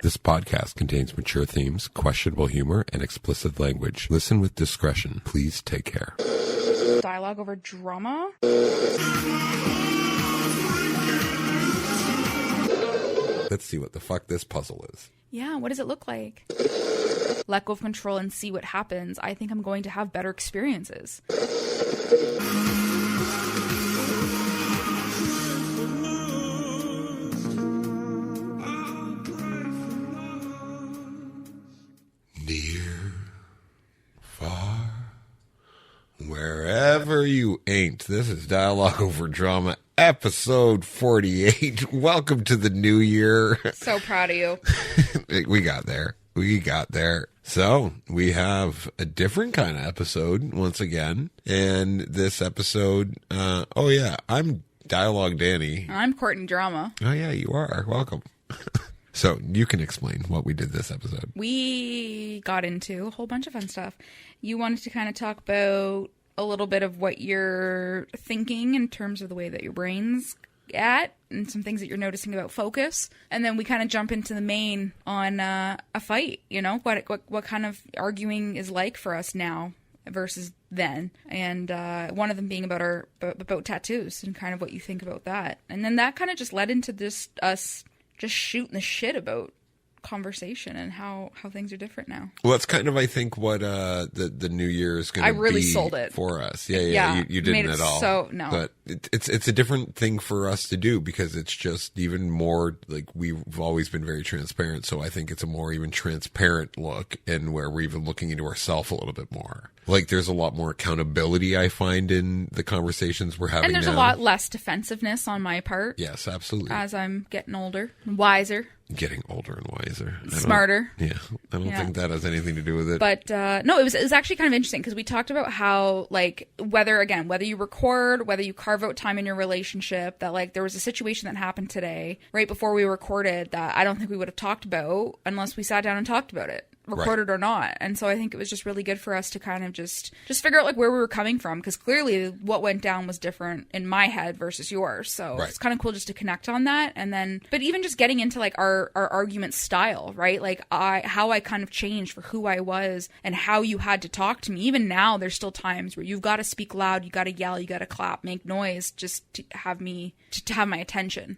This podcast contains mature themes, questionable humor, and explicit language. Listen with discretion. Please take care. Dialogue over drama? Let's see what the fuck this puzzle is. Yeah, what does it look like? Let go of control and see what happens. I think I'm going to have better experiences. Near, far, wherever you ain't. This is Dialogue Over Drama, episode 48. Welcome to the new year. So proud of you. We got there. So, we have a different kind of episode once again. And this episode, I'm Dialogue Danny. I'm Courtney Drama. Oh, yeah, you are. Welcome. So, you can explain what we did this episode. We got into a whole bunch of fun stuff. You wanted to kind of talk about a little bit of what you're thinking in terms of the way that your brain's at and some things that you're noticing about focus. And then we kind of jump into the main on a fight, you know, what kind of arguing is like for us now versus then. And one of them being about about tattoos and kind of what you think about that. And then that kind of just led into us just shooting the shit about conversation and how things are different now. Well, that's kind of, I think, what the new year is going to be. I really sold it for us. Yeah. You didn't at all. So no, but it's a different thing for us to do because it's just even more like we've always been very transparent. So I think it's a more even transparent look, and where we're even looking into ourselves a little bit more. Like there's a lot more accountability I find in the conversations we're having. And there's now. A lot less defensiveness on my part. Yes, absolutely. As I'm getting older, and wiser. Getting older and wiser. Smarter. I don't think that has anything to do with it. But no, it was actually kind of interesting because we talked about how, like, whether you record, whether you carve out time in your relationship, that, like, there was a situation that happened today right before we recorded that I don't think we would have talked about unless we sat down and talked about it, recorded or not. And so I think it was just really good for us to kind of just figure out, like, where we were coming from, because clearly what went down was different in my head versus yours. So it's kind of cool just to connect on that. And then, but even just getting into, like, our argument style, right? Like how I kind of changed for who I was and how you had to talk to me. Even now, there's still times where you've got to speak loud, you got to yell, you got to clap, make noise just to have my attention.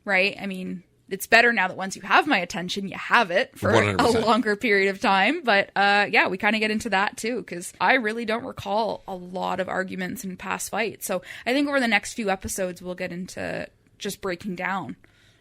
Right. I mean, it's better now that once you have my attention, you have it for 100%. A longer period of time. But we kind of get into that too, because I really don't recall a lot of arguments in past fights. So I think over the next few episodes, we'll get into just breaking down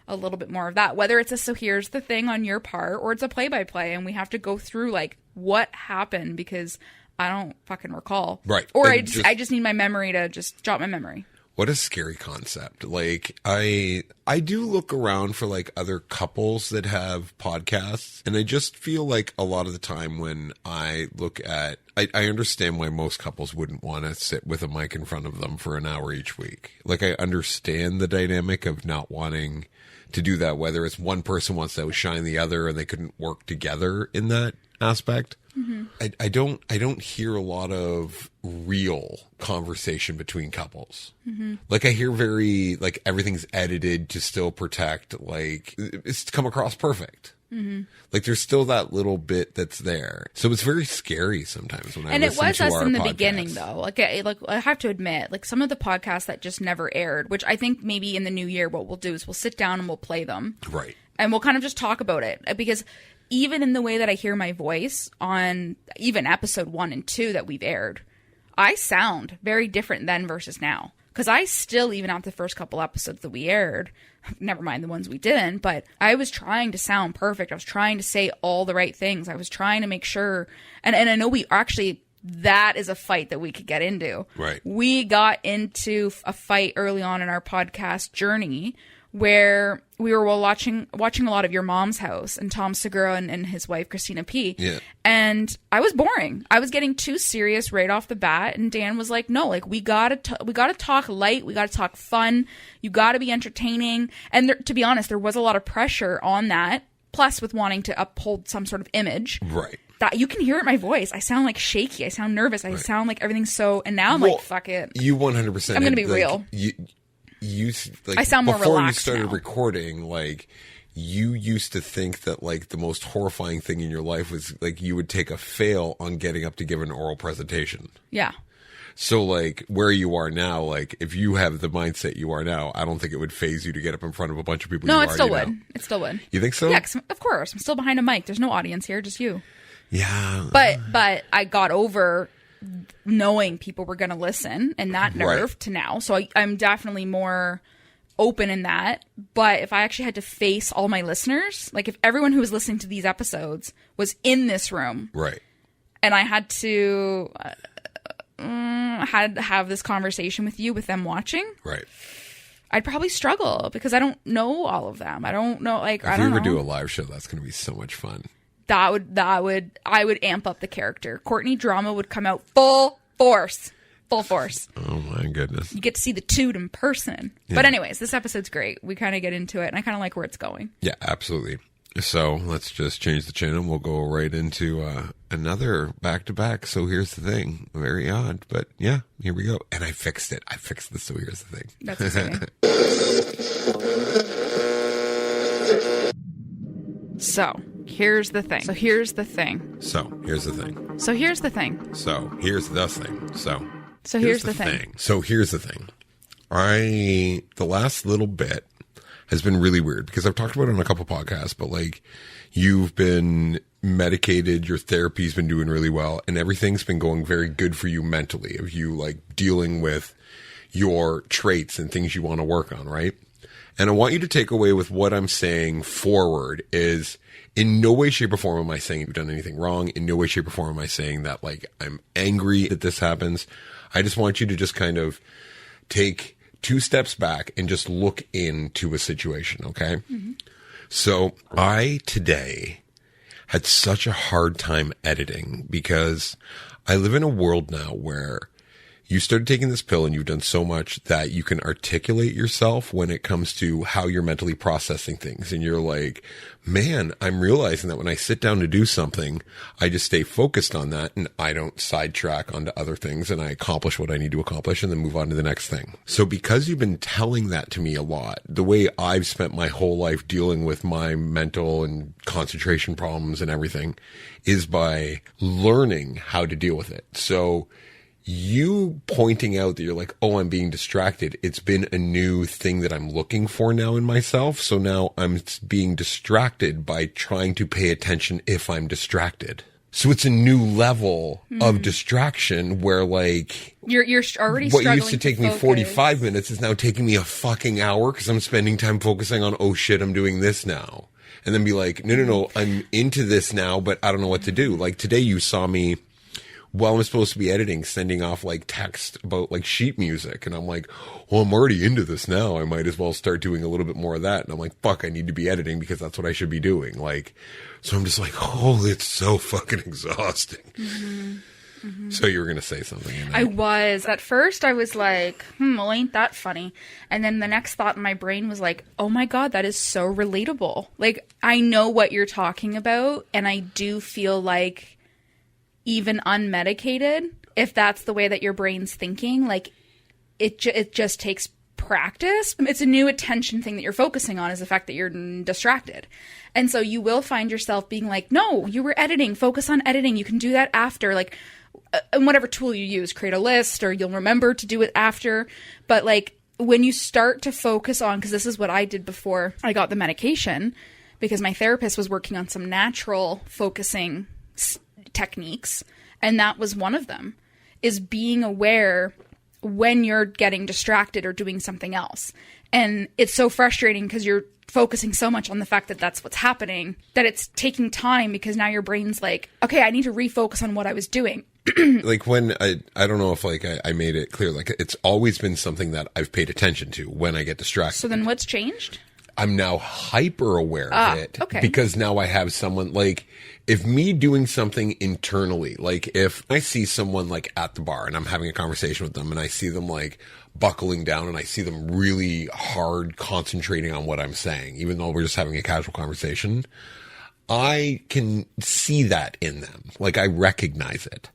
a little bit more of that, whether it's so here's the thing on your part, or it's a play-by-play and we have to go through like what happened, because I don't fucking recall. Right. Or I just need my memory to just jot my memory. What a scary concept. Like, I do look around for, like, other couples that have podcasts, and I just feel like a lot of the time when I look at... I understand why most couples wouldn't want to sit with a mic in front of them for an hour each week. Like, I understand the dynamic of not wanting to do that, whether it's one person wants to outshine the other and they couldn't work together in that aspect. Mm-hmm. I don't hear a lot of real conversation between couples. Mm-hmm. Like I hear very, like everything's edited to still protect, like it's come across perfect. Mm-hmm. Like there's still that little bit that's there. So it's very scary sometimes when I listen to our podcasts. And it was us in the beginning though. Like I have to admit, like some of the podcasts that just never aired, which I think maybe in the new year what we'll do is we'll sit down and we'll play them. Right. And we'll kind of just talk about it, because even in the way that I hear my voice on even episode 1 and 2 that we've aired, I sound very different then versus now. Because I still, even after the first couple episodes that we aired, never mind the ones we didn't, but I was trying to sound perfect. I was trying to say all the right things. I was trying to make sure, and I know we actually, that is a fight that we could get into. Right. We got into a fight early on in our podcast journey where we were watching a lot of Your Mom's House and Tom Segura and his wife, Christina P. Yeah. And I was boring. I was getting too serious right off the bat. And Dan was like, no, like we gotta talk light. We gotta talk fun. You gotta be entertaining. And to be honest, there was a lot of pressure on that. Plus with wanting to uphold some sort of image. Right. That you can hear it in my voice. I sound like shaky. I sound nervous. I sound like everything's so, and now I'm like, fuck it. You 100%. I'm going to be real. You like, I sound more before relaxed you started now. Recording, like you used to think that like the most horrifying thing in your life was like you would take a fail on getting up to give an oral presentation. Yeah. So like where you are now, like if you have the mindset you are now, I don't think it would faze you to get up in front of a bunch of people. No, it still would. It still would. You think so? Yeah, 'cause of course. I'm still behind a mic. There's no audience here, just you. Yeah. But I got over knowing people were going to listen and that nerve to now. So I'm definitely more open in that. But if I actually had to face all my listeners, like if everyone who was listening to these episodes was in this room. Right. And I had to have this conversation with you with them watching. Right. I'd probably struggle because I don't know all of them. I don't know, like, if I don't know. If we ever do a live show, that's going to be so much fun. I would amp up the character. Courtney drama would come out full force. Full force. Oh my goodness. You get to see the toot in person. Yeah. But anyways, this episode's great. We kind of get into it and I kind of like where it's going. Yeah, absolutely. So let's just change the channel. We'll go right into another back-to-back. So here's the thing. Very odd, but yeah, here we go. And I fixed it. I fixed the so here's the thing. That's exciting. So here's the thing. So here's the thing. So here's the thing. So here's the thing. So here's the thing. So here's the thing. So here's the thing. The last little bit has been really weird because I've talked about it on a couple podcasts, but like you've been medicated, your therapy's been doing really well, and everything's been going very good for you mentally of you like dealing with your traits and things you want to work on, right? And I want you to take away with what I'm saying forward is in no way, shape, or form am I saying you've done anything wrong. In no way, shape, or form am I saying that like I'm angry that this happens. I just want you to just kind of take 2 steps back and just look into a situation, okay? Mm-hmm. So I today had such a hard time editing because I live in a world now where you started taking this pill and you've done so much that you can articulate yourself when it comes to how you're mentally processing things. And you're like, man, I'm realizing that when I sit down to do something, I just stay focused on that and I don't sidetrack onto other things and I accomplish what I need to accomplish and then move on to the next thing. So because you've been telling that to me a lot, the way I've spent my whole life dealing with my mental and concentration problems and everything is by learning how to deal with it. So you pointing out that you're like, oh, I'm being distracted. It's been a new thing that I'm looking for now in myself. So now I'm being distracted by trying to pay attention if I'm distracted. So it's a new level of distraction where like you're already what struggling used to take me focus. 45 minutes is now taking me a fucking hour because I'm spending time focusing on, oh shit, I'm doing this now. And then be like, no, I'm into this now, but I don't know what to do. Like today you saw me while I'm supposed to be editing, sending off like text about like sheet music. And I'm like, well, I'm already into this now. I might as well start doing a little bit more of that. And I'm like, fuck, I need to be editing because that's what I should be doing. Like, so I'm just like, oh, it's so fucking exhausting. Mm-hmm. Mm-hmm. So you were going to say something. I was. At first I was like, well, ain't that funny? And then the next thought in my brain was like, oh my God, that is so relatable. Like, I know what you're talking about. And I do feel like even unmedicated, if that's the way that your brain's thinking, like it just takes practice. It's a new attention thing that you're focusing on is the fact that you're distracted. And so you will find yourself being like, no, you were editing, focus on editing. You can do that after, like, and whatever tool you use, create a list or you'll remember to do it after. But like when you start to focus on, because this is what I did before I got the medication, because my therapist was working on some natural focusing techniques, and that was one of them, is being aware when you're getting distracted or doing something else. And it's so frustrating because you're focusing so much on the fact that that's what's happening that it's taking time because now your brain's like, okay, I need to refocus on what I was doing. Like when I don't know if like I made it clear, like it's always been something that I've paid attention to when I get distracted. So then what's changed? I'm now hyper aware of it because now I have someone like if me doing something internally, like if I see someone like at the bar and I'm having a conversation with them and I see them like buckling down and I see them really hard concentrating on what I'm saying, even though we're just having a casual conversation, I can see that in them. Like I recognize it.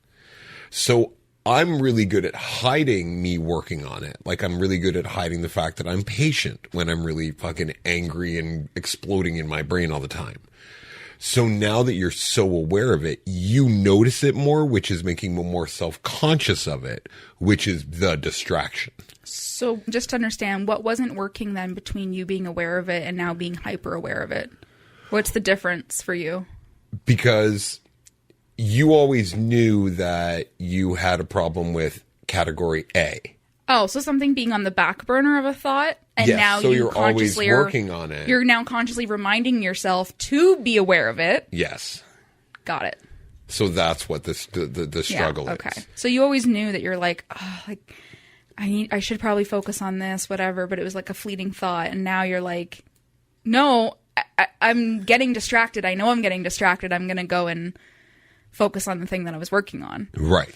So I'm really good at hiding me working on it. Like, I'm really good at hiding the fact that I'm patient when I'm really fucking angry and exploding in my brain all the time. So now that you're so aware of it, you notice it more, which is making me more self-conscious of it, which is the distraction. So just to understand, what wasn't working then between you being aware of it and now being hyper aware of it? What's the difference for you? Because you always knew that you had a problem with category A. Oh, so something being on the back burner of a thought, and yes, now so you you're always consciously working on it. You're now consciously reminding yourself to be aware of it. Yes. Got it. So that's what the struggle is. Okay. So you always knew that you're like, oh, like I should probably focus on this, whatever. But it was like a fleeting thought, and now you're like, no, I'm getting distracted. I know I'm getting distracted. I'm gonna go and focus on the thing that I was working on. Right.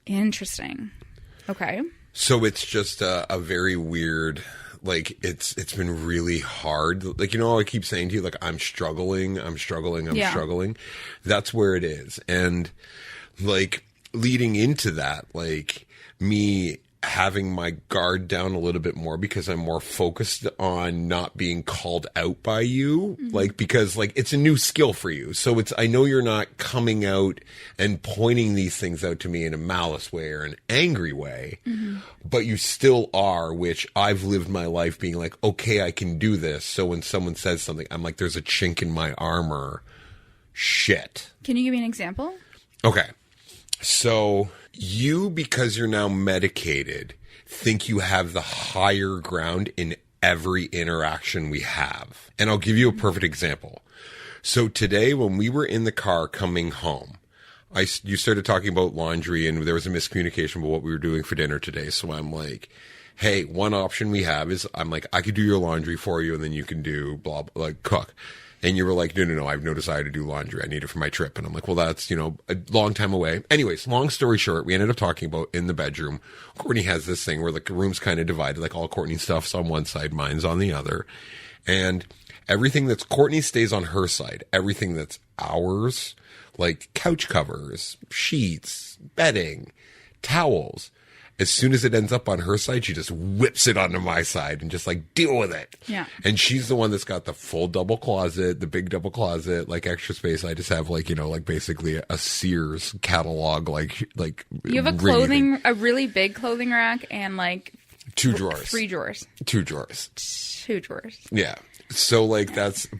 Interesting. Okay. So it's just a very weird, like, it's been really hard. Like, you know, I keep saying to you, like, I'm struggling. That's where it is. And, like, leading into that, like, me having my guard down a little bit more because I'm more focused on not being called out by you. Mm-hmm. Like, because like it's a new skill for you. So I know you're not coming out and pointing these things out to me in a malice way or an angry way, mm-hmm. but you still are, which I've lived my life being like, okay, I can do this. So when someone says something, I'm like, there's a chink in my armor. Shit. Can you give me an example? Okay. So you, because you're now medicated, think you have the higher ground in every interaction we have. And I'll give you a perfect example. So today when we were in the car coming home, you started talking about laundry and there was a miscommunication about what we were doing for dinner today. So I'm like, hey, one option we have is I'm like, I could do your laundry for you and then you can do blah, blah, like cook. And you were like, no, I have no desire to do laundry. I need it for my trip. And I'm like, well, that's, a long time away. Anyways, long story short, we ended up talking about in the bedroom. Courtney has this thing where like the room's kind of divided, like all Courtney's stuff's on one side, mine's on the other. And everything that's Courtney stays on her side. Everything that's ours, like couch covers, sheets, bedding, towels. As soon as it ends up on her side, she just whips it onto my side and just like deal with it. Yeah. And she's the one that's got the full double closet, the big double closet, like extra space. I just have like, like basically a Sears catalog, like you have a really big clothing rack and like 2 drawers, 3 drawers, 2 drawers, 2 drawers. Yeah. So like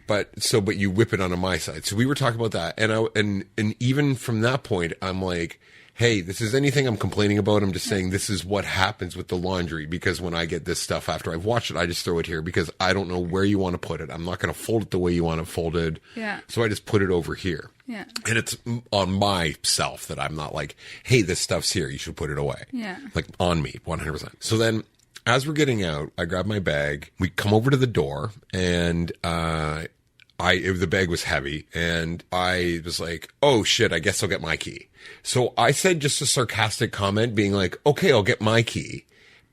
but you whip it onto my side. So we were talking about that. And even from that point, I'm like, hey, this is anything I'm complaining about. I'm just saying this is what happens with the laundry because when I get this stuff after I've watched it, I just throw it here because I don't know where you want to put it. I'm not going to fold it the way you want it folded. Yeah. So I just put it over here. Yeah. And it's on myself that I'm not like, hey, this stuff's here. You should put it away. Yeah. Like on me, 100%. So then as we're getting out, I grab my bag. We come over to the door and, the bag was heavy and I was like, oh shit, I guess I'll get my key. So I said just a sarcastic comment being like, okay, I'll get my key.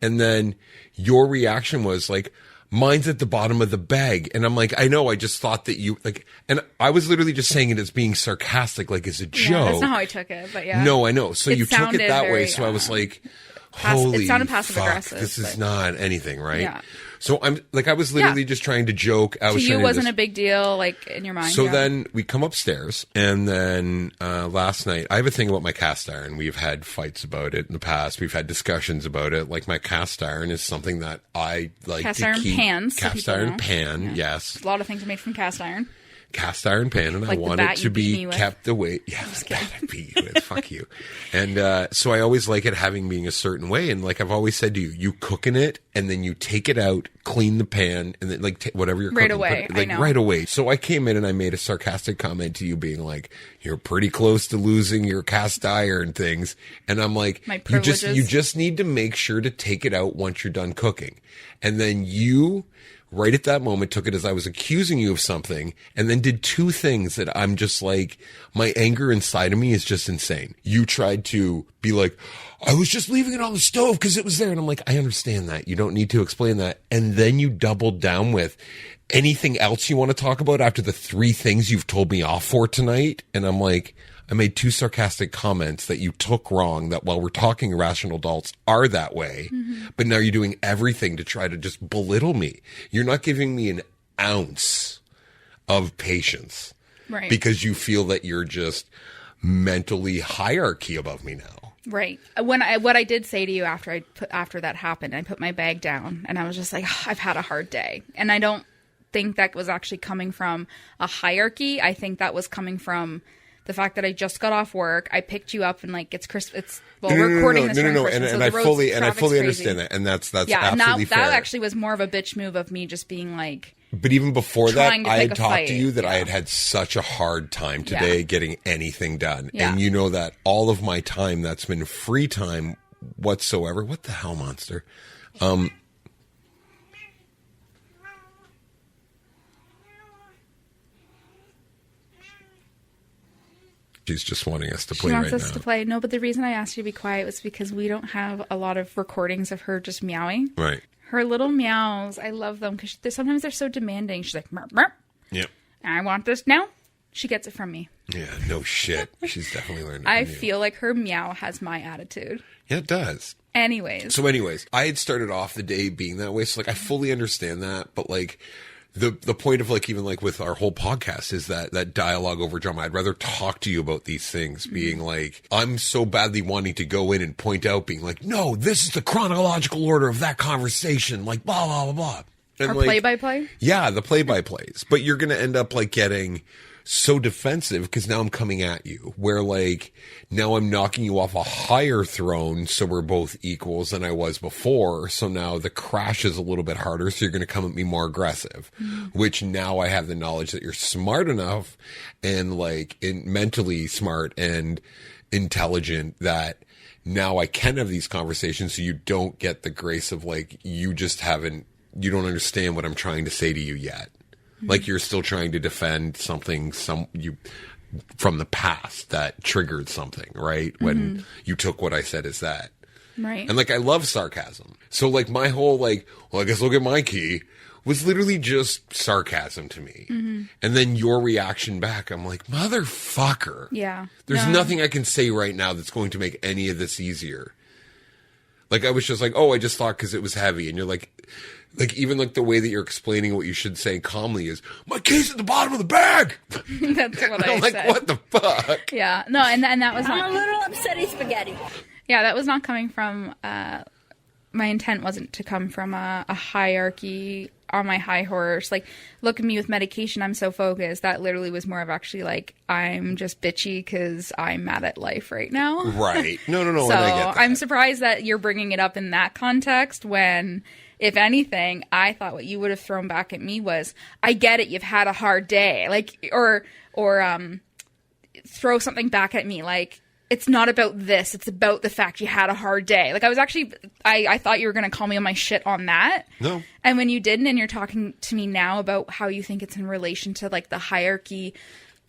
And then your reaction was like, mine's at the bottom of the bag. And I'm like, I know, I just thought that you like, and I was literally just saying it as being sarcastic, like as a joke. Yeah, that's not how I took it, but yeah. No, I know. So you took it that way. So I was like, holy it sounded passive aggressive. This is not anything, right? Yeah. So I was literally just trying to joke. To you, wasn't a big deal, like in your mind. So then we come upstairs, and then last night I have a thing about my cast iron. We've had fights about it in the past. We've had discussions about it. Like my cast iron is something that I like cast to iron keep. Pans. Cast iron pan, yes. A lot of things are made from cast iron. Cast iron pan, and like I want it to be kept away. Yeah, that I beat you with. Fuck you. And so I always like it having being a certain way. And like I've always said to you, you cook in it, and then you take it out, clean the pan, and then like whatever you're right cooking, away. Put, like I know. right away. So I came in and I made a sarcastic comment to you, being like, "You're pretty close to losing your cast iron things," and I'm like, my privileges. You just need to make sure to take it out once you're done cooking, and then you. Right at that moment, took it as I was accusing you of something and then did 2 things that I'm just like, my anger inside of me is just insane. You tried to be like, I was just leaving it on the stove because it was there. And I'm like, I understand that. You don't need to explain that. And then you doubled down with anything else you want to talk about after the 3 things you've told me off for tonight. And I'm like, I made 2 sarcastic comments that you took wrong, that while we're talking rational adults are that way, but now you're doing everything to try to just belittle me. You're not giving me an ounce of patience. Right. Because you feel that you're just mentally hierarchy above me now. Right. What I did say to you after that happened, I put my bag down and I was just like, I've had a hard day. And I don't think that was actually coming from a hierarchy. I think that was coming from the fact that I just got off work. I picked you up and like we're recording this during Christmas, and I fully understand that, and that's absolutely fair. That actually was more of a bitch move of me just being like. But even before that, I had talked to you that yeah. I had such a hard time today getting anything done, yeah. and you know that all of my time that's been free time whatsoever. What the hell, monster? She's just wanting us to play right now. She wants us to play. No, but the reason I asked you to be quiet was because we don't have a lot of recordings of her just meowing. Right. Her little meows, I love them because sometimes they're so demanding. She's like, merp, merp. Yep. I want this now. She gets it from me. Yeah, no shit. She's definitely learning. I feel like her meow has my attitude. Yeah, it does. Anyways, I had started off the day being that way. So like, I fully understand that. But like, the point of like, even like with our whole podcast is that dialogue over drama. I'd rather talk to you about these things, being like, I'm so badly wanting to go in and point out, being like, no, this is the chronological order of that conversation, like blah, blah, blah, blah. And our like, play-by-play? Yeah, the play-by-plays. But you're going to end up like getting so defensive because now I'm coming at you, where like now I'm knocking you off a higher throne, so we're both equals than I was before. So now the crash is a little bit harder, so you're going to come at me more aggressive, which now I have the knowledge that you're smart enough and like mentally smart and intelligent that now I can have these conversations, so you don't get the grace of like you don't understand what I'm trying to say to you yet. Like you're still trying to defend something from the past that triggered something, right? When you took what I said as that. Right. And like I love sarcasm. So like my whole like, well, I guess look at my key was literally just sarcasm to me. And then your reaction back, I'm like, motherfucker. Yeah. There's nothing I can say right now that's going to make any of this easier. Like I was just like, oh, I just thought because it was heavy. And you're like even like the way that you're explaining what you should say calmly is, my key's at the bottom of the bag. That's what I I'm like, said. what the fuck? Yeah. No, and that was not. I'm a little upsetty spaghetti. Yeah, that was not coming from. My intent wasn't to come from a hierarchy on my high horse. Like, look at me with medication. I'm so focused. That literally was more of actually like, I'm just bitchy because I'm mad at life right now. Right. No. So And I get that. I'm surprised that you're bringing it up in that context when, if anything, I thought what you would have thrown back at me was, I get it. You've had a hard day. Like, or throw something back at me. Like, it's not about this. It's about the fact you had a hard day. Like, I was actually, I thought you were going to call me on my shit on that. No. And when you didn't, and you're talking to me now about how you think it's in relation to like the hierarchy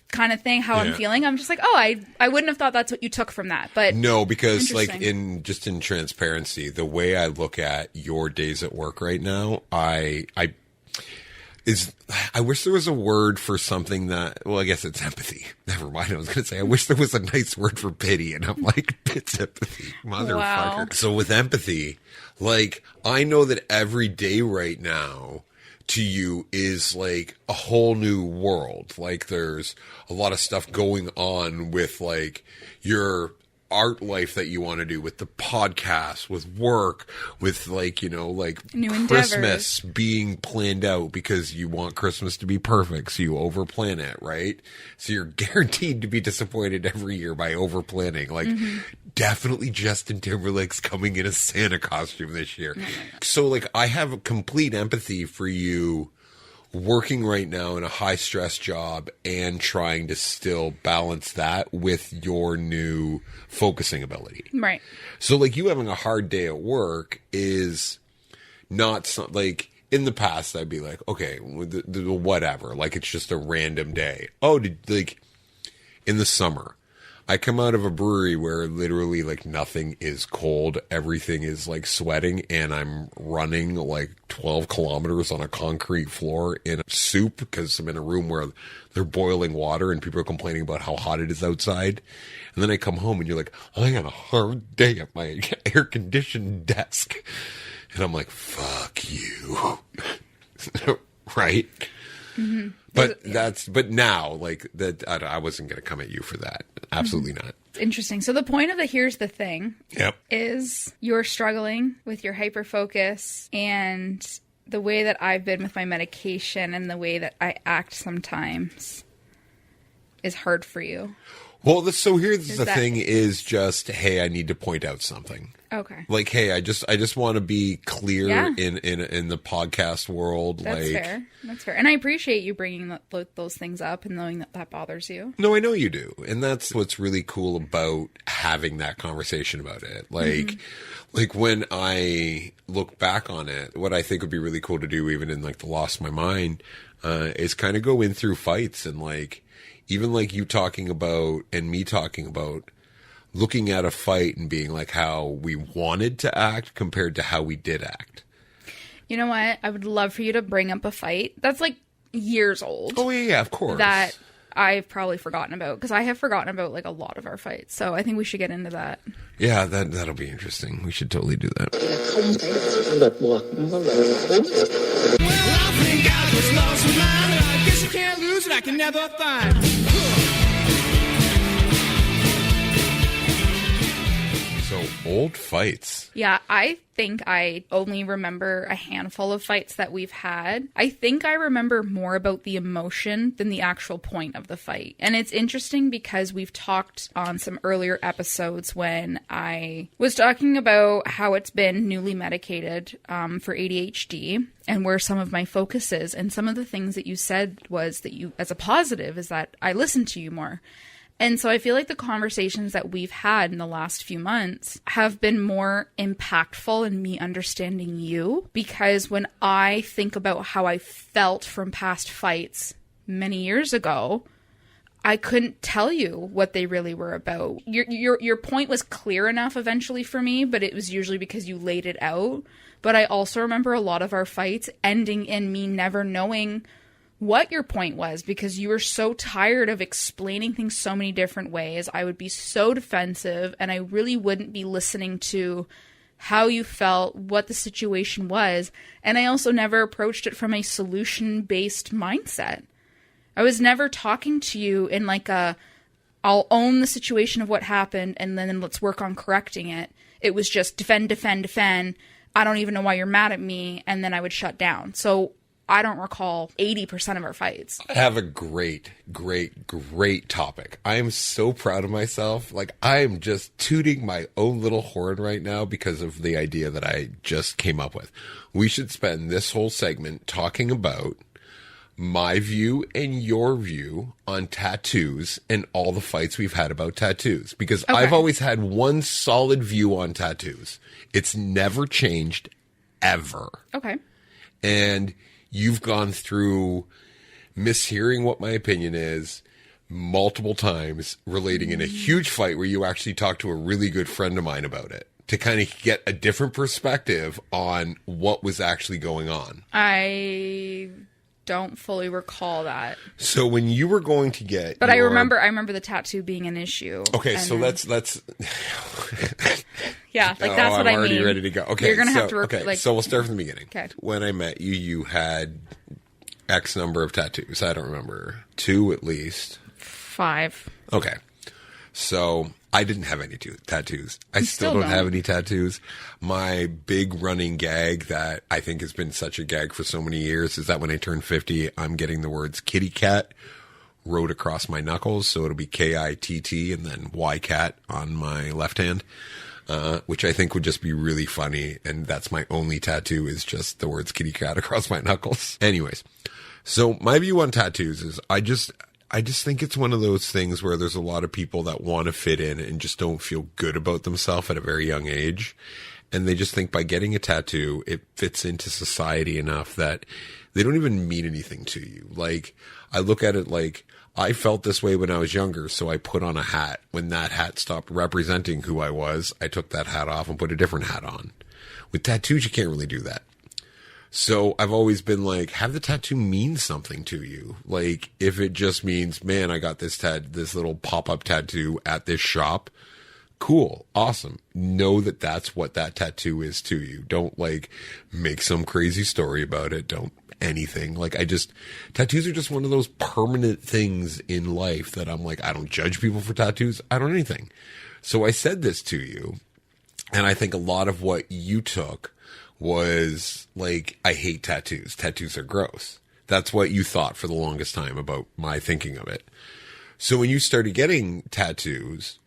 kind of thing, how I'm feeling, I'm just like, oh, I wouldn't have thought that's what you took from that. But no, because like in transparency, the way I look at your days at work right now, I wish there was a word for something that, well, I guess it's empathy. Never mind. I was going to say, I wish there was a nice word for pity. And I'm like, it's empathy, motherfucker. Wow. So with empathy, like, I know that every day right now to you is like a whole new world. Like there's a lot of stuff going on with like your art life that you want to do, with the podcast, with work, with like, you know, like new Christmas endeavors being planned out because you want Christmas to be perfect. So you over plan it, right? So you're guaranteed to be disappointed every year by over planning. Like definitely Justin Timberlake's coming in a Santa costume this year. So like I have a complete empathy for you working right now in a high stress job and trying to still balance that with your new focusing ability. right. So like you having a hard day at work is not some, like in the past I'd be like, okay, whatever. Like it's just a random day. Oh, like in the summer, I come out of a brewery where literally like nothing is cold. Everything is like sweating, and I'm running like 12 kilometers on a concrete floor in soup because I'm in a room where they're boiling water and people are complaining about how hot it is outside. And then I come home and you're like, I had a hard day at my air conditioned desk. And I'm like, fuck you. Right? Mm-hmm. But now, like, that I wasn't going to come at you for that. Absolutely not. Interesting. So the point of the here's the thing is you're struggling with your hyperfocus, and the way that I've been with my medication and the way that I act sometimes is hard for you. Well, so here's the thing is just, hey, I need to point out something. Okay. Like, hey, I just want to be clear in the podcast world. That's fair. That's fair. And I appreciate you bringing those things up and knowing that bothers you. No, I know you do. And that's what's really cool about having that conversation about it. Like, like when I look back on it, what I think would be really cool to do, even in like the Lost My Mind, is kind of go in through fights and like, even like you talking about and me talking about looking at a fight and being like how we wanted to act compared to how we did act. You know what? I would love for you to bring up a fight that's like years old. Oh, yeah, of course. That I've probably forgotten about, because I have forgotten about like a lot of our fights. So I think we should get into that. Yeah, that'll be interesting. We should totally do that. Well, I think I just lost my mind. I guess you can't lose it. I can never find. So, old fights. Yeah, I think I only remember a handful of fights that we've had. I think I remember more about the emotion than the actual point of the fight. And it's interesting because we've talked on some earlier episodes when I was talking about how it's been newly medicated for ADHD and where some of my focus is. And some of the things that you said was that you, as a positive, is that I listen to you more. And so I feel like the conversations that we've had in the last few months have been more impactful in me understanding you, because when I think about how I felt from past fights many years ago, I couldn't tell you what they really were about. Your point was clear enough eventually for me, but it was usually because you laid it out. But I also remember a lot of our fights ending in me never knowing what your point was, because you were so tired of explaining things so many different ways. I would be so defensive, and I really wouldn't be listening to how you felt, what the situation was. And I also never approached it from a solution-based mindset. I was never talking to you in like I'll own the situation of what happened and then let's work on correcting it. It was just defend. I don't even know why you're mad at me. And then I would shut down. So I don't recall 80% of our fights. I have a great topic. I am so proud of myself. Like, I am just tooting my own little horn right now because of the idea that I just came up with. We should spend this whole segment talking about my view and your view on tattoos and all the fights we've had about tattoos. Because I've always had one solid view on tattoos. It's never changed, ever. Okay. And you've gone through mishearing what my opinion is multiple times, relating in a huge fight where you actually talked to a really good friend of mine about it to kind of get a different perspective on what was actually going on. I don't fully recall that. So when you were going to get... But I remember the tattoo being an issue. Okay, so let's... Yeah, like that's what I mean. I'm already ready to go. Okay, you're gonna have to so we'll start from the beginning. Okay. When I met you, you had X number of tattoos. I don't remember. 2 at least. 5. Okay. So I didn't have any tattoos. I still don't have any tattoos. My big running gag that I think has been such a gag for so many years is that when I turn 50, I'm getting the words kitty cat wrote across my knuckles. So it'll be KITT and then Y cat on my left hand. Which I think would just be really funny. And that's my only tattoo, is just the words kitty cat across my knuckles. Anyways, so my view on tattoos is I just think it's one of those things where there's a lot of people that want to fit in and just don't feel good about themselves at a very young age. And they just think by getting a tattoo, it fits into society enough that they don't even mean anything to you. Like, I look at it like, I felt this way when I was younger, so I put on a hat. When that hat stopped representing who I was, I took that hat off and put a different hat on. With tattoos, you can't really do that. So I've always been like, have the tattoo mean something to you. Like, if it just means, man, I got this little pop-up tattoo at this shop, cool, awesome. Know that that's what that tattoo is to you. Don't like make some crazy story about it. Don't anything. Like, tattoos are just one of those permanent things in life that I'm like, I don't judge people for tattoos. I don't anything. So I said this to you, and I think a lot of what you took was like, I hate tattoos. Tattoos are gross. That's what you thought for the longest time about my thinking of it. So when you started getting tattoos,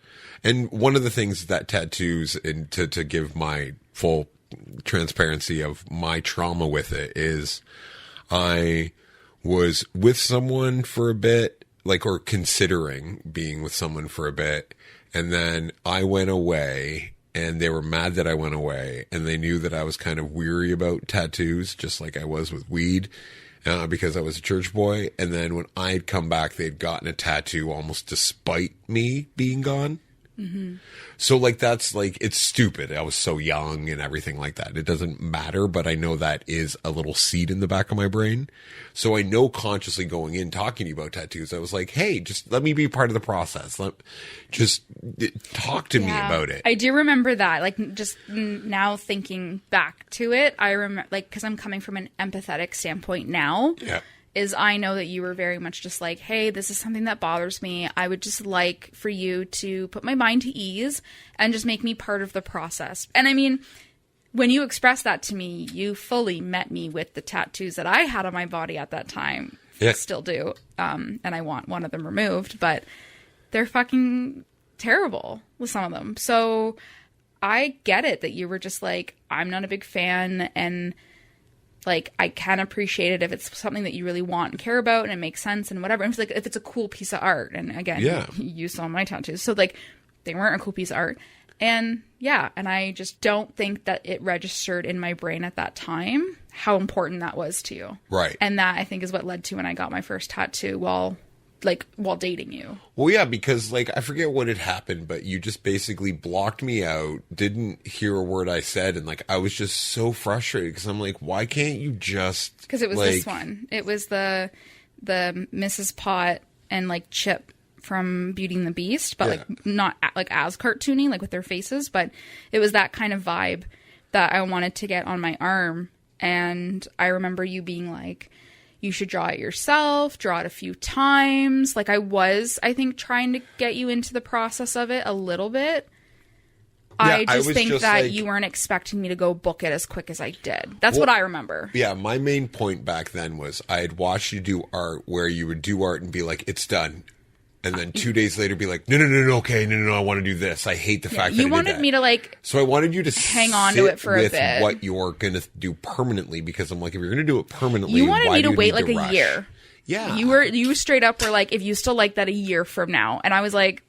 and one of the things that tattoos, and to give my full transparency of my trauma with it, is I was with someone for a bit, like, or considering being with someone for a bit, and then I went away. And they were mad that I went away, and they knew that I was kind of weary about tattoos, just like I was with weed, because I was a church boy. And then when I'd come back, they'd gotten a tattoo almost despite me being gone. Mm-hmm. So, like, that's like, it's stupid. I was so young and everything like that. It doesn't matter, but I know that is a little seed in the back of my brain. So I know consciously going in, talking to you about tattoos, I was like, hey, just let me be part of the process. Just talk to me about it. I do remember that. Like, just now thinking back to it, I remember, like, because I'm coming from an empathetic standpoint now. Yeah. Is I know that you were very much just like, hey, this is something that bothers me. I would just like for you to put my mind to ease and just make me part of the process. And I mean, when you expressed that to me, you fully met me with the tattoos that I had on my body at that time. Yeah. Still do. And I want one of them removed, but they're fucking terrible with some of them. So I get it that you were just like, I'm not a big fan, and like, I can appreciate it if it's something that you really want and care about and it makes sense and whatever. And it's like, if it's a cool piece of art. And again, you saw my tattoos. So, like, they weren't a cool piece of art. And yeah, and I just don't think that it registered in my brain at that time how important that was to you. Right. And that, I think, is what led to when I got my first tattoo while dating you. Well, yeah, because, like, I forget what had happened, but you just basically blocked me out, didn't hear a word I said, and, like, I was just so frustrated because I'm like, why can't you just... Because it was this one. It was the Mrs. Pot and, like, Chip from Beauty and the Beast, but, like, not, like, as cartoony, like, with their faces, but it was that kind of vibe that I wanted to get on my arm, and I remember you being like, you should draw it yourself, draw it a few times. Like, I think, trying to get you into the process of it a little bit. Yeah, I think that like, you weren't expecting me to go book it as quick as I did. That's what I remember. Yeah, my main point back then was I had watched you do art where you would do art and be like, it's done. And then 2 days later be like, no, okay, no, I want to do this. I hate the fact that you wanted me to, like... So I wanted you to hang on to it for a bit. What you're going to do permanently, because I'm like, if you're going to do it permanently, you wanted why me to do you wait, need like, rush? a year. Yeah. You straight up were like, if you still like that a year from now. And I was like,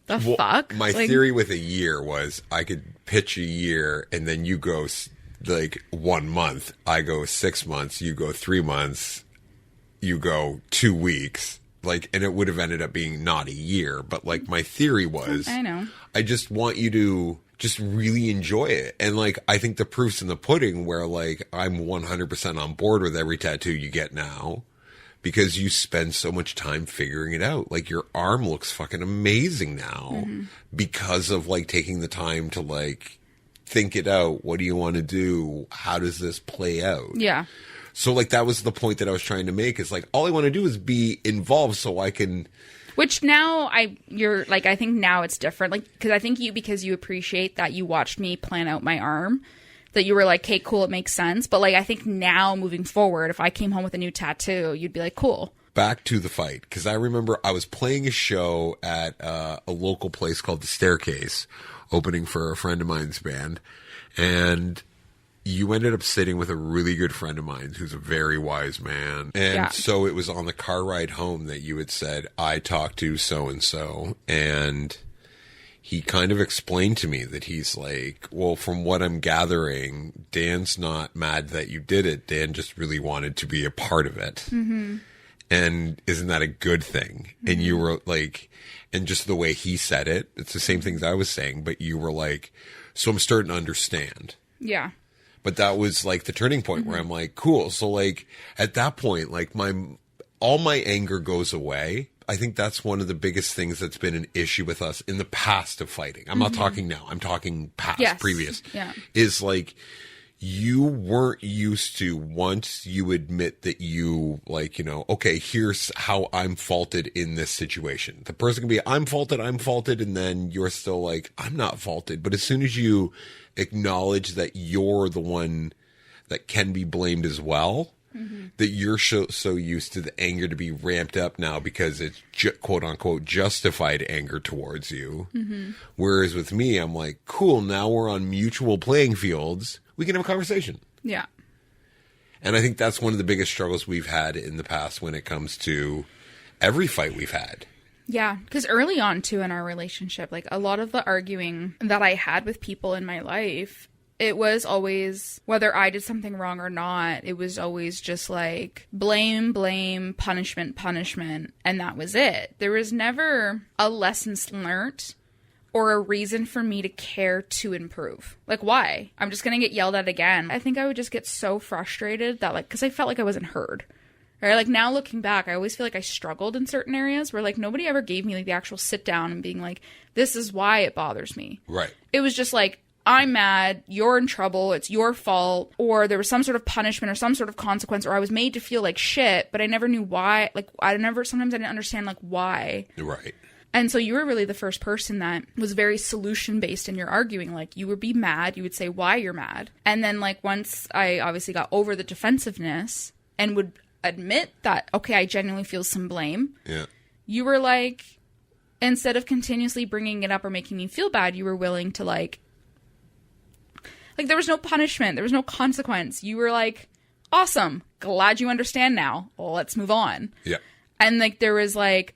the fuck? My theory with a year was I could pitch a year, and then you go, like, 1 month. I go 6 months. You go 3 months. You go 2 weeks. Like, and it would have ended up being not a year, but, like, my theory was, I know, I just want you to just really enjoy it. And, like, I think the proof's in the pudding where, like, I'm 100% on board with every tattoo you get now because you spend so much time figuring it out. Like, your arm looks fucking amazing now because of, like, taking the time to, like, think it out. What do you want to do? How does this play out? Yeah. So, like, that was the point that I was trying to make, is, like, all I want to do is be involved so I can... Which now, I think now it's different. Like, because I think because you appreciate that you watched me plan out my arm, that you were like, okay, cool, it makes sense. But, like, I think now, moving forward, if I came home with a new tattoo, you'd be like, cool. Back to the fight, because I remember I was playing a show at a local place called The Staircase, opening for a friend of mine's band, and... You ended up sitting with a really good friend of mine who's a very wise man. And so it was on the car ride home that you had said, I talked to so-and-so, and he kind of explained to me that he's like, well, from what I'm gathering, Dan's not mad that you did it. Dan just really wanted to be a part of it. Mm-hmm. And isn't that a good thing? Mm-hmm. And you were like, and just the way he said it, it's the same things I was saying, but you were like, so I'm starting to understand. Yeah. But that was like the turning point where I'm like, cool. So like at that point, like all my anger goes away. I think that's one of the biggest things that's been an issue with us in the past of fighting. I'm not talking now. I'm talking past, previous. Yeah. Is like, you weren't used to, once you admit that you, like, you know, okay, here's how I'm faulted in this situation. The person can be, I'm faulted, and then you're still like, I'm not faulted. But as soon as you acknowledge that you're the one that can be blamed as well, that you're so used to the anger to be ramped up now because it's quote unquote justified anger towards you. Whereas with me, I'm like, cool, now we're on mutual playing fields. We can have a conversation. Yeah. And I think that's one of the biggest struggles we've had in the past when it comes to every fight we've had. Yeah, because early on, too, in our relationship, like, a lot of the arguing that I had with people in my life, it was always, whether I did something wrong or not, it was always just like, blame, punishment, and that was it. There was never a lessons learned or a reason for me to care to improve. Like, why? I'm just going to get yelled at again. I think I would just get so frustrated that, like, because I felt like I wasn't heard. Right? Like, now looking back, I always feel like I struggled in certain areas where, like, nobody ever gave me, like, the actual sit down and being like, this is why it bothers me. Right. It was just like, I'm mad, you're in trouble, it's your fault, or there was some sort of punishment or some sort of consequence, or I was made to feel like shit, but I never knew why. Like, sometimes I didn't understand, like, why. Right. And so you were really the first person that was very solution-based in your arguing. Like, you would be mad, you would say why you're mad. And then, like, once I obviously got over the defensiveness and would admit that, okay, I genuinely feel some blame. Yeah. You were like, instead of continuously bringing it up or making me feel bad, you were willing to, like, there was no punishment. There was no consequence. You were like, awesome. Glad you understand now. Well, let's move on. Yeah. And, like, there was, like,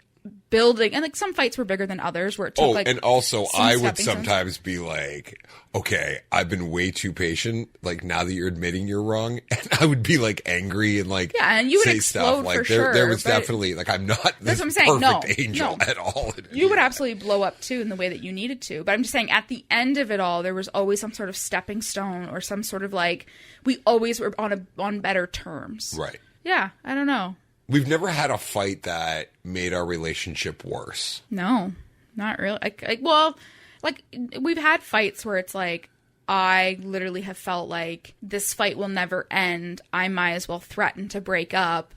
building, and, like, some fights were bigger than others where it took, like, and also I would stepping sometimes be like, okay, I've been way too patient, like, now that you're admitting you're wrong, and I would be, like, angry and, like, yeah, and you would say explode stuff like for there sure, was definitely, like, I'm not this that's what I'm saying. perfect angel at all. You would absolutely blow up too in the way that you needed to, but I'm just saying at the end of it all, there was always some sort of stepping stone or some sort of, like, we always were on better terms. Right. Yeah, I don't know. We've never had a fight that made our relationship worse. No, not really. Well, like, we've had fights where it's like, I literally have felt like this fight will never end. I might as well threaten to break up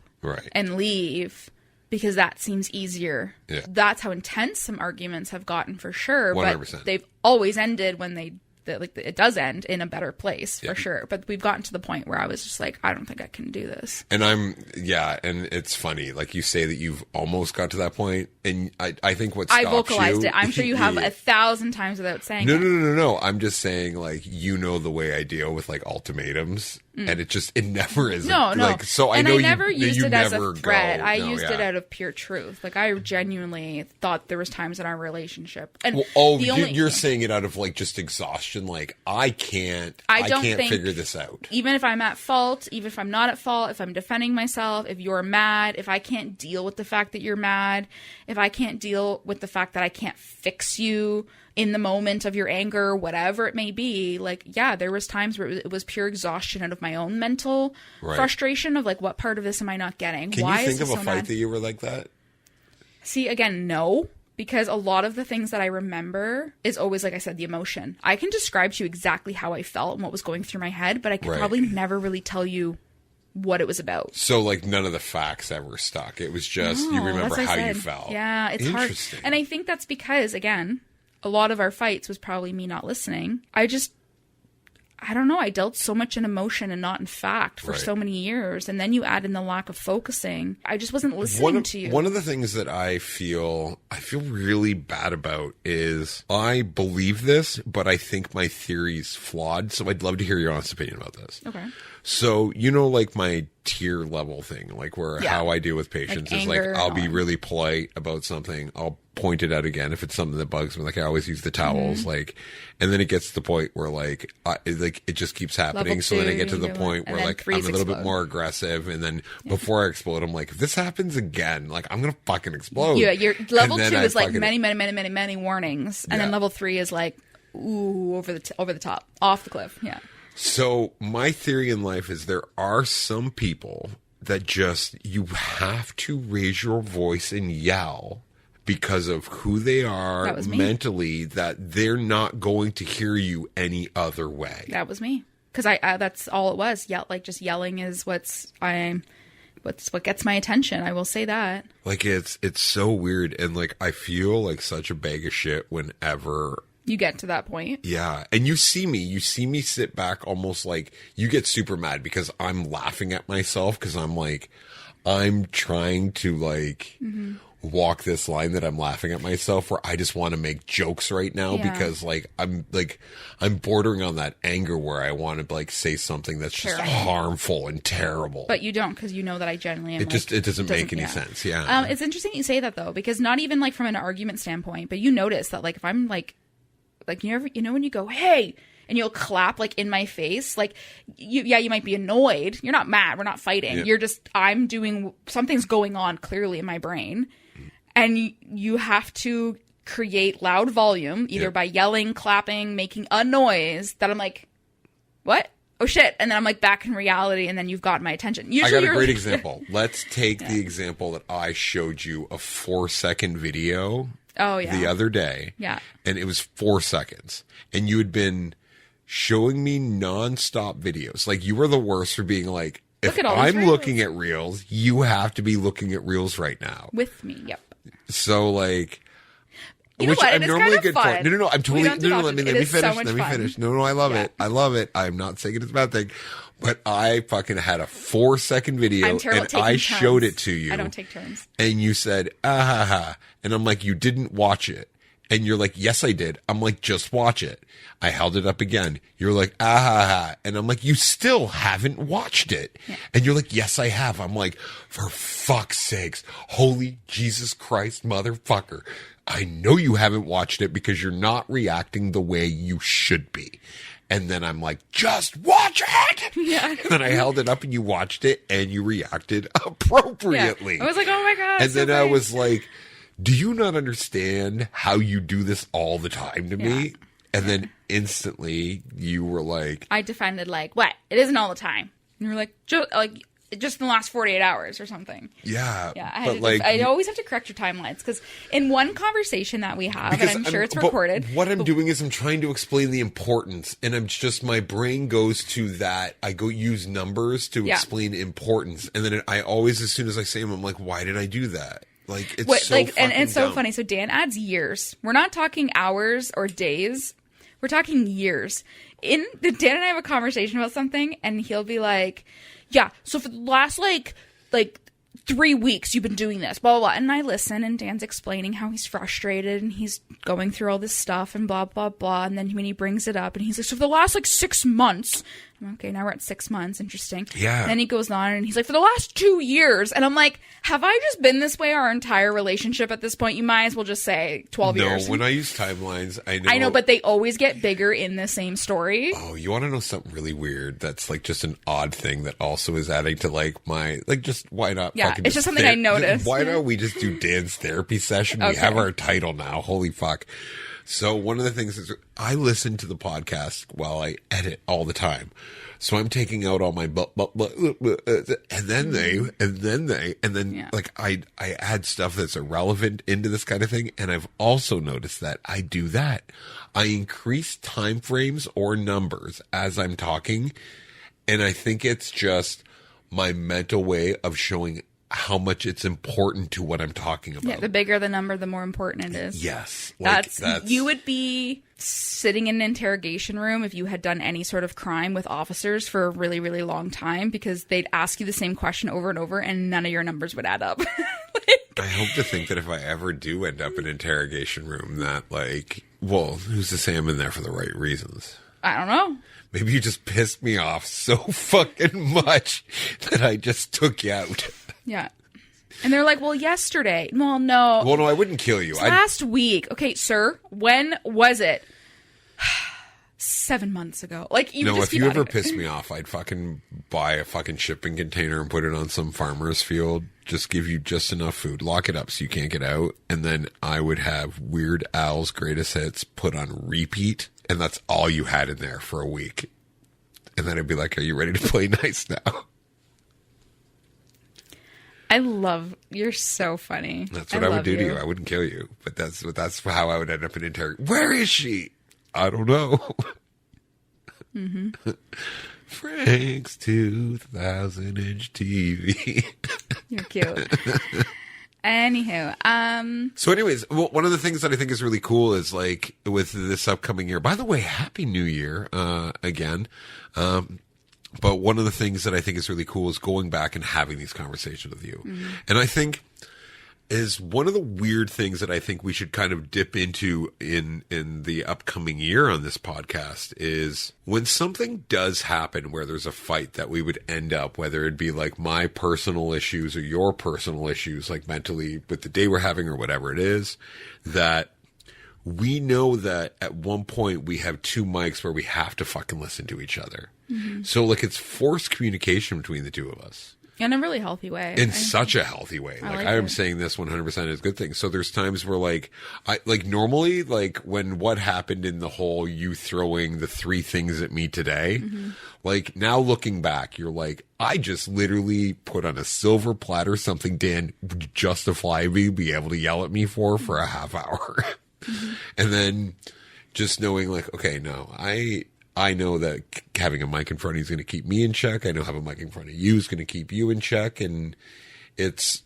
and leave because that seems easier. Yeah. That's how intense some arguments have gotten for sure. 100%. But they've always ended when it does end in a better place for sure. But we've gotten to the point where I was just like, I don't think I can do this. And and it's funny. Like, you say that you've almost got to that point, and I think what stops you... I vocalized it. I'm sure you have 1,000 times without saying it. No. I'm just saying, like, you know the way I deal with, like, ultimatums, and it never is. No. Like, so I and know I never used it as a threat. I used it out of pure truth. Like, I genuinely thought there was times in our relationship. And you're saying it out of, like, just exhaustion. Like, I can't figure this out. Even if I'm at fault, even if I'm not at fault, if I'm defending myself, if you're mad, if I can't deal with the fact that you're mad, if I can't deal with the fact that I can't fix you in the moment of your anger, whatever it may be, like, yeah, there was times where it was pure exhaustion out of my own mental frustration of, like, what part of this am I not getting? Can you think of a fight that you were like that? See, again, no. Because a lot of the things that I remember is always, like I said, the emotion. I can describe to you exactly how I felt and what was going through my head, but I could probably never really tell you what it was about. So, like, none of the facts ever stuck. It was just, you remember how you felt. Yeah, it's hard. And I think that's because, again, a lot of our fights was probably me not listening. I don't know. I dealt so much in emotion and not in fact for so many years. And then you add in the lack of focusing. I just wasn't listening to you. One of the things that I feel really bad about is I believe this, but I think my theory's flawed. So I'd love to hear your honest opinion about this. Okay. So, you know, like my tier level thing, like where how I deal with patients is like, I'll be really polite about something. I'll point it out again if it's something that bugs me. Like I always use the towels, like, and then it gets to the point where like, it just keeps happening. Level So then I two, get to the point where like I'm a little bit more aggressive. And then before I explode, I'm like, if this happens again, like I'm going to fucking explode. Yeah. Your level 2 is like many warnings. And then level 3 is like, ooh, over the top, off the cliff. Yeah. So my theory in life is there are some people that just, you have to raise your voice and yell because of who they are mentally, that they're not going to hear you any other way. That was me. Because I that's all it was. Just yelling is what gets my attention. I will say that. Like it's so weird. And like, I feel like such a bag of shit whenever you get to that point. Yeah. And you see me sit back almost like you get super mad because I'm laughing at myself because I'm like, I'm trying to like walk this line that I'm laughing at myself where I just want to make jokes right now because like I'm bordering on that anger where I want to like say something that's just harmful and terrible. But you don't, because you know that I genuinely am. It doesn't make any sense. Yeah. It's interesting you say that though, because not even like from an argument standpoint, but you notice that like if I'm like you know when you go, hey, and you'll clap like in my face, like you might be annoyed. You're not mad. We're not fighting. You're just, I'm doing, something's going on clearly in my brain. And you have to create loud volume, either by yelling, clapping, making a noise that I'm like, what? Oh shit. And then I'm like back in reality, and then you've got my attention. Usually I got a great example. Let's take the example that I showed you, a 4-second video. Oh, yeah. The other day. Yeah. And it was 4 seconds. And you had been showing me nonstop videos. Like, you were the worst for being like, if I'm looking at reels, you have to be looking at reels right now. With me, yep. So, like, you know what? I'm normally good fun. for. No, I'm totally. No, let me finish. Let me finish. No, I love it. I love it. I'm not saying it's a bad thing. But I fucking had a 4-second video and I showed it to you. I don't take turns. And you said, ah ha ha. And I'm like, you didn't watch it. And you're like, yes, I did. I'm like, just watch it. I held it up again. You're like, ah ha ha. And I'm like, you still haven't watched it. Yeah. And you're like, yes, I have. I'm like, for fuck's sakes. Holy Jesus Christ, motherfucker. I know you haven't watched it because you're not reacting the way you should be. And then I'm like, just watch it. Yeah. And then I held it up and you watched it and you reacted appropriately. Yeah. I was like, oh my God. And then I was like, do you not understand how you do this all the time to me? And then instantly you were like, I defended like, what? It isn't all the time. And you were like, just in the last 48 hours or something. Yeah. Yeah. I always have to correct your timelines because in one conversation that we have, and I'm sure it's recorded. What I'm doing is I'm trying to explain the importance, and my brain goes to that. I go use numbers to explain importance. And then I always, as soon as I say them, I'm like, why did I do that? Like, it's and it's so funny. So Dan adds years. We're not talking hours or days. We're talking years. Dan and I have a conversation about something, and he'll be like, yeah, so for the last, like 3 weeks, you've been doing this, blah, blah, blah. And I listen, and Dan's explaining how he's frustrated, and he's going through all this stuff, and blah, blah, blah. And then when he brings it up, and he's like, so for the last, 6 months... Okay, now we're at 6 months. Interesting. Yeah. And then he goes on and he's like, for the last 2 years. And I'm like, have I just been this way our entire relationship at this point? You might as well just say 12 years. No, when I use timelines, I know, but they always get bigger in the same story. Oh, you want to know something really weird that's like just an odd thing that also is adding to like my, like, just why not? Yeah, it's just something I noticed. Why don't we just do Dan's therapy session? Okay. We have our title now. Holy fuck. So one of the things is I listen to the podcast while I edit all the time. So I'm taking out all my and then like I add stuff that's irrelevant into this kind of thing. And I've also noticed that I do that. I increase time frames or numbers as I'm talking. And I think it's just my mental way of showing how much it's important to what I'm talking about. Yeah, the bigger the number, the more important it is. Yes. That's you would be sitting in an interrogation room if you had done any sort of crime with officers for a really, really long time because they'd ask you the same question over and over and none of your numbers would add up. I hope to think that if I ever do end up in an interrogation room that who's to say I'm in there for the right reasons? I don't know. Maybe you just pissed me off so fucking much that I just took you out. Yeah. And they're like, well, yesterday. Well, no. Well, no, I wouldn't kill you. Last week. Okay, sir. When was it? 7 months ago. Like, you No, just if you ever pissed me off, I'd fucking buy a fucking shipping container and put it on some farmer's field. Just give you just enough food. Lock it up so you can't get out. And then I would have Weird Al's greatest hits put on repeat. And that's all you had in there for a week. And then I'd be like, are you ready to play nice now? You're so funny. That's what I would do to you. I wouldn't kill you. But that's how I would end up in interrogation. Where is she? I don't know. Mm-hmm. Frank's 2,000-inch TV. You're cute. Anywho, So anyways, one of the things that I think is really cool is like with this upcoming year, by the way, Happy New Year, again. But one of the things that I think is really cool is going back and having these conversations with you. Mm-hmm. And I think is one of the weird things that I think we should kind of dip into in the upcoming year on this podcast is when something does happen where there's a fight that we would end up, whether it be like my personal issues or your personal issues, like mentally with the day we're having or whatever it is, that we know that at one point we have two mics where we have to fucking listen to each other. Mm-hmm. So like it's forced communication between the two of us. In a really healthy way. In such a healthy way. Like I am saying this 100% is a good thing. So there's times where like, normally, like when what happened in the whole you throwing the 3 things at me today, like now looking back, you're like, I just literally put on a silver platter something Dan would justifiably be able to yell at me for a half hour. And then just knowing like, okay, no, I know that having a mic in front of you is going to keep me in check. I know having a mic in front of you is going to keep you in check. And it's,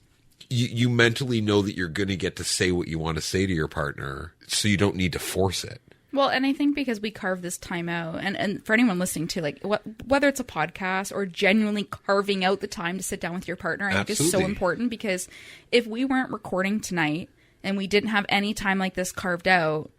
you mentally know that you're going to get to say what you want to say to your partner. So you don't need to force it. Well, and I think because we carve this time out and for anyone listening to like whether it's a podcast or genuinely carving out the time to sit down with your partner, I think is so important because if we weren't recording tonight and we didn't have any time like this carved out,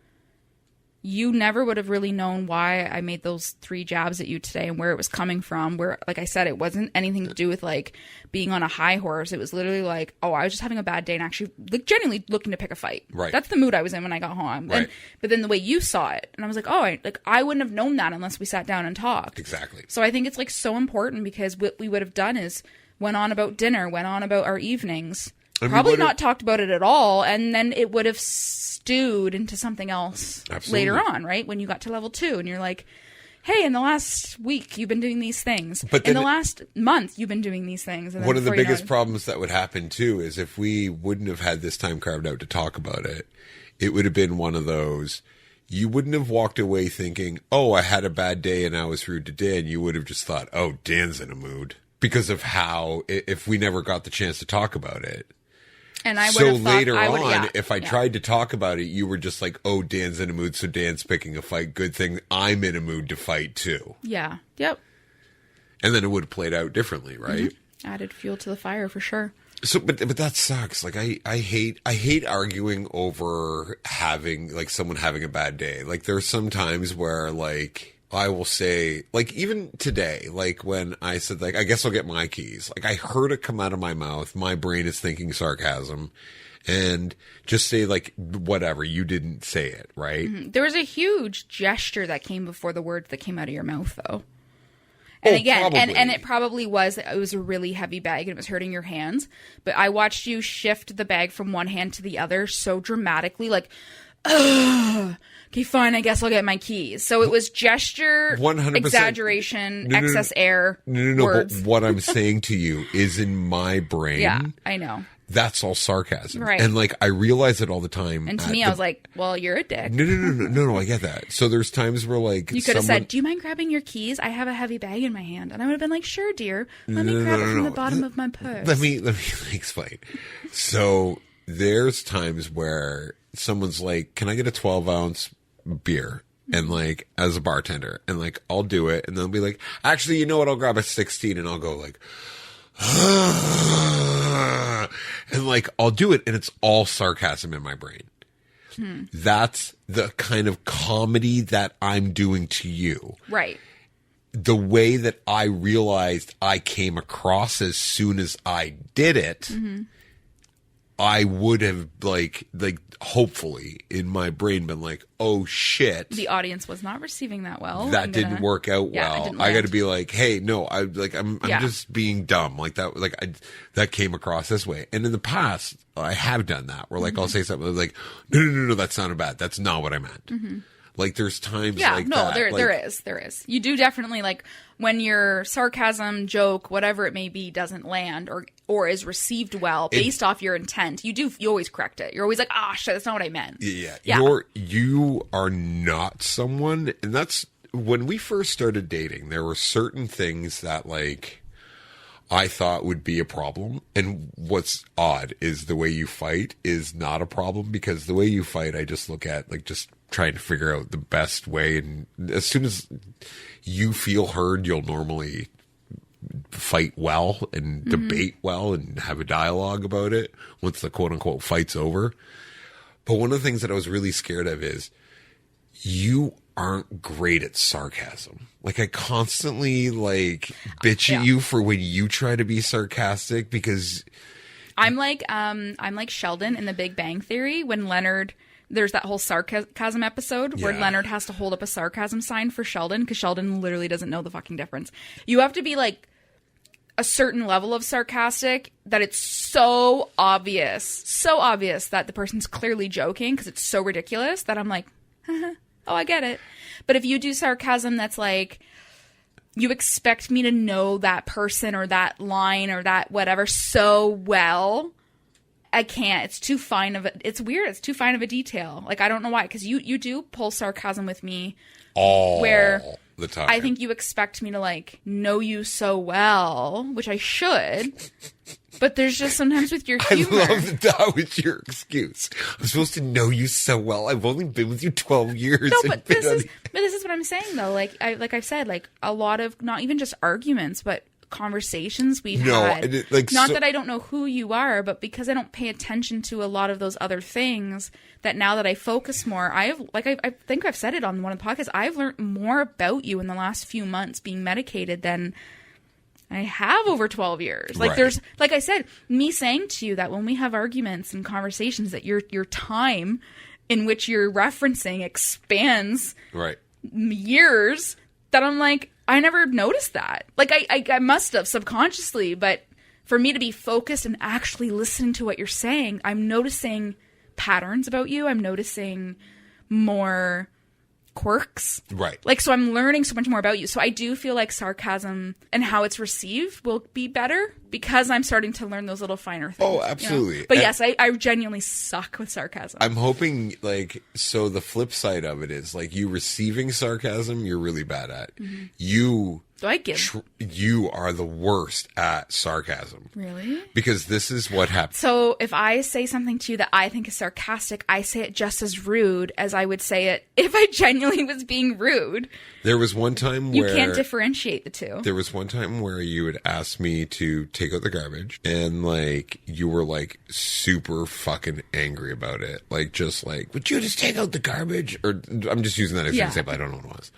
you never would have really known why I made those 3 jabs at you today and where it was coming from. Where, like I said, it wasn't anything to do with like being on a high horse. It was literally like, oh, I was just having a bad day and actually like, genuinely looking to pick a fight. Right. That's the mood I was in when I got home. Right. But then the way you saw it, and I was like, oh, I wouldn't have known that unless we sat down and talked. Exactly. So I think it's like so important because what we would have done is went on about dinner, went on about our evenings. Probably not talked about it at all, and then it would have stewed into something else later on, right? When you got to level 2, and you're like, hey, in the last week, you've been doing these things. But in the last month, you've been doing these things. And one of the biggest problems that would happen, too, is if we wouldn't have had this time carved out to talk about it, it would have been one of those, you wouldn't have walked away thinking, oh, I had a bad day and I was rude to Dan. You would have just thought, oh, Dan's in a mood. Because of how, if we never got the chance to talk about it. And I would have later on, if I tried to talk about it, you were just like, oh, Dan's in a mood, so Dan's picking a fight. Good thing I'm in a mood to fight, too. Yeah. Yep. And then it would have played out differently, right? Mm-hmm. Added fuel to the fire, for sure. So, but that sucks. Like, I hate arguing over having, like, someone having a bad day. Like, there are some times where, like, I will say, like, even today, like, when I said, like, I guess I'll get my keys. Like, I heard it come out of my mouth. My brain is thinking sarcasm. And just say, like, whatever. You didn't say it, right? Mm-hmm. There was a huge gesture that came before the words that came out of your mouth, though. And again, and it probably was a really heavy bag and it was hurting your hands. But I watched you shift the bag from one hand to the other so dramatically, like, ugh. Okay, fine, I guess I'll get my keys. So it was gesture, 100%. Exaggeration, excess air. No, but what I'm saying to you is in my brain. Yeah, I know. That's all sarcasm. Right. And, like, I realize it all the time. And to me, I was like, well, you're a dick. No, I get that. So there's times where, like, you could have said, do you mind grabbing your keys? I have a heavy bag in my hand. And I would have been like, sure, dear. Let me grab it from the bottom of my purse. Let me explain. So there's times where someone's like, can I get a 12-ounce beer? And, like, as a bartender, and, like, I'll do it, and they'll be like, actually, you know what, I'll grab a 16, and I'll go, like, and, like, I'll do it, and it's all sarcasm in my brain. That's the kind of comedy that I'm doing to you. Right. The way that I realized I came across as soon as I did it, I would have like hopefully in my brain been like, oh shit, The audience was not receiving that well. that didn't work out Yeah, it well. didn't I got to land. be like, hey, no, I'm Yeah. just being dumb like that. Like that came across this way. And in the past, I have done that where like I'll say something like, no, that sounded bad. That's not what I meant. Like there's times Yeah, like no, that. there is. You do definitely like when your sarcasm, joke, whatever it may be, doesn't land or is received well based off your intent. You always correct it. You're always like, ah, shit, that's not what I meant. Yeah. Yeah. You are not someone, and that's when we first started dating, there were certain things that like I thought would be a problem. And what's odd is the way you fight is not a problem, because the way you fight, I just look at like just trying to figure out the best way. And as soon as you feel heard, you'll normally fight well and debate well and have a dialogue about it once the quote unquote fight's over. But one of the things that I was really scared of is you aren't great at sarcasm. Like I constantly like bitch at you for when you try to be sarcastic, because I'm like Sheldon in The Big Bang Theory when Leonard. There's that whole sarcasm episode where Yeah. Leonard has to hold up a sarcasm sign for Sheldon because Sheldon literally doesn't know the fucking difference. You have to be like a certain level of sarcastic that it's so obvious that the person's clearly joking because it's so ridiculous that I'm like, oh, I get it. But if you do sarcasm that's like, you expect me to know that person or that line or that whatever so well, I can't. It's too fine of a, it's weird. It's too fine of a detail. Like, I don't know why. Because you do pull sarcasm with me all where the time. I think you expect me to like know you so well, which I should. But there's just sometimes with your I humor. love that was your excuse. I'm supposed to know you so well. I've only been with you 12 years. No, and but been this is what I'm saying though. Like I've said, like a lot of not even just arguments, but conversations we've had. Not that I don't know who you are, but because I don't pay attention to a lot of those other things, that now that I focus more, I think I've said it on one of the podcasts, I've learned more about you in the last few months being medicated than I have over 12 years. Like there's, like I said, me saying to you that when we have arguments and conversations that your time in which you're referencing expands years, that I'm like, I never noticed that. Like I must have subconsciously, but for me to be focused and actually listening to what you're saying, I'm noticing patterns about you. I'm noticing more quirks. Right. Like, so I'm learning so much more about you. So I do feel like sarcasm and how it's received will be better because I'm starting to learn those little finer things. Oh, absolutely. You know? But yes, I genuinely suck with sarcasm. I'm hoping, like, so the flip side of it is, like, you receiving sarcasm, you're really bad at. Mm-hmm. You are the worst at sarcasm. Really? Because this is what happens. So if I say something to you that I think is sarcastic, I say it just as rude as I would say it if I genuinely was being rude. There was one time You where... can't differentiate the two. There was one time where you would ask me to take out the garbage, and, like, you were, like, super fucking angry about it. Like, just like, would you just take out the garbage? Or, I'm just using that as an example. I don't know what it was.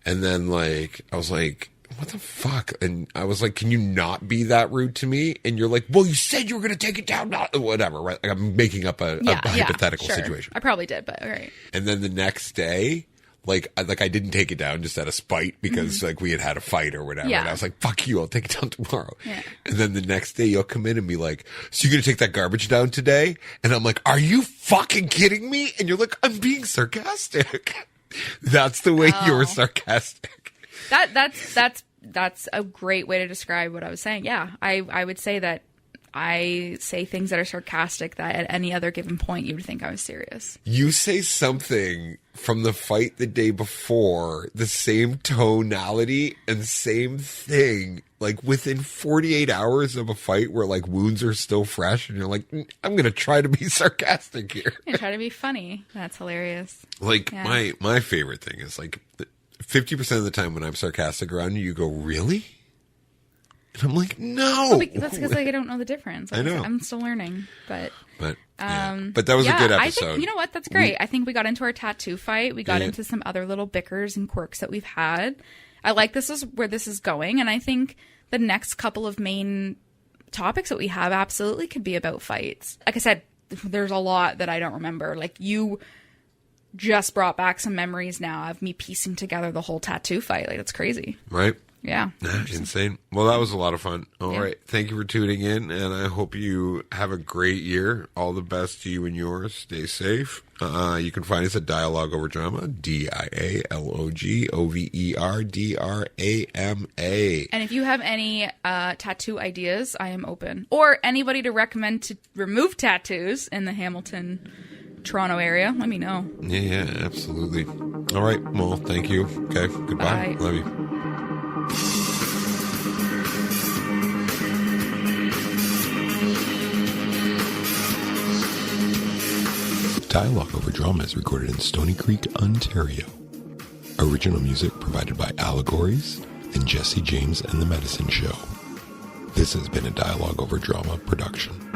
And then, like, I was like, what the fuck? And I was like, can you not be that rude to me? And you're like, well, you said you were going to take it down. Whatever, right? Like, I'm making up a hypothetical situation. I probably did, but all right. And then the next day, like I didn't take it down just out of spite because like we had a fight or whatever. Yeah. And I was like, fuck you, I'll take it down tomorrow. Yeah. And then the next day you'll come in and be like, so you're going to take that garbage down today? And I'm like, are you fucking kidding me? And you're like, I'm being sarcastic. That's the way you're sarcastic. That's a great way to describe what I was saying. Yeah, I would say that I say things that are sarcastic that at any other given point you would think I was serious. You say something from the fight the day before, the same tonality and same thing, like within 48 hours of a fight where like wounds are still fresh and you're like, I'm going to try to be sarcastic here. I try to be funny. That's hilarious. Like my favorite thing is like 50% of the time when I'm sarcastic around you, you go, really? And I'm like, no. That's because I don't know the difference. Like I know. I'm still learning, but But that was a good episode. I think, you know what? That's great. I think we got into our tattoo fight. We got into some other little bickers and quirks that we've had. I like this is where this is going. And I think the next couple of main topics that we have absolutely could be about fights. Like I said, there's a lot that I don't remember. Like you just brought back some memories now of me piecing together the whole tattoo fight. Like that's crazy. Right? Yeah. Insane. Well, that was a lot of fun. All right. Thank you for tuning in, and I hope you have a great year. All the best to you and yours. Stay safe. You can find us at Dialogue Over Drama, DIALOGOVERDRAMA. And if you have any tattoo ideas, I am open. Or anybody to recommend to remove tattoos in the Hamilton, Toronto area, let me know. Yeah, absolutely. All right. Well, thank you. Okay. Goodbye. Bye. Love you. Dialogue Over Drama is recorded in Stony Creek, Ontario. Original music provided by Allegories and Jesse James and the Medicine Show. This has been a Dialogue Over Drama production.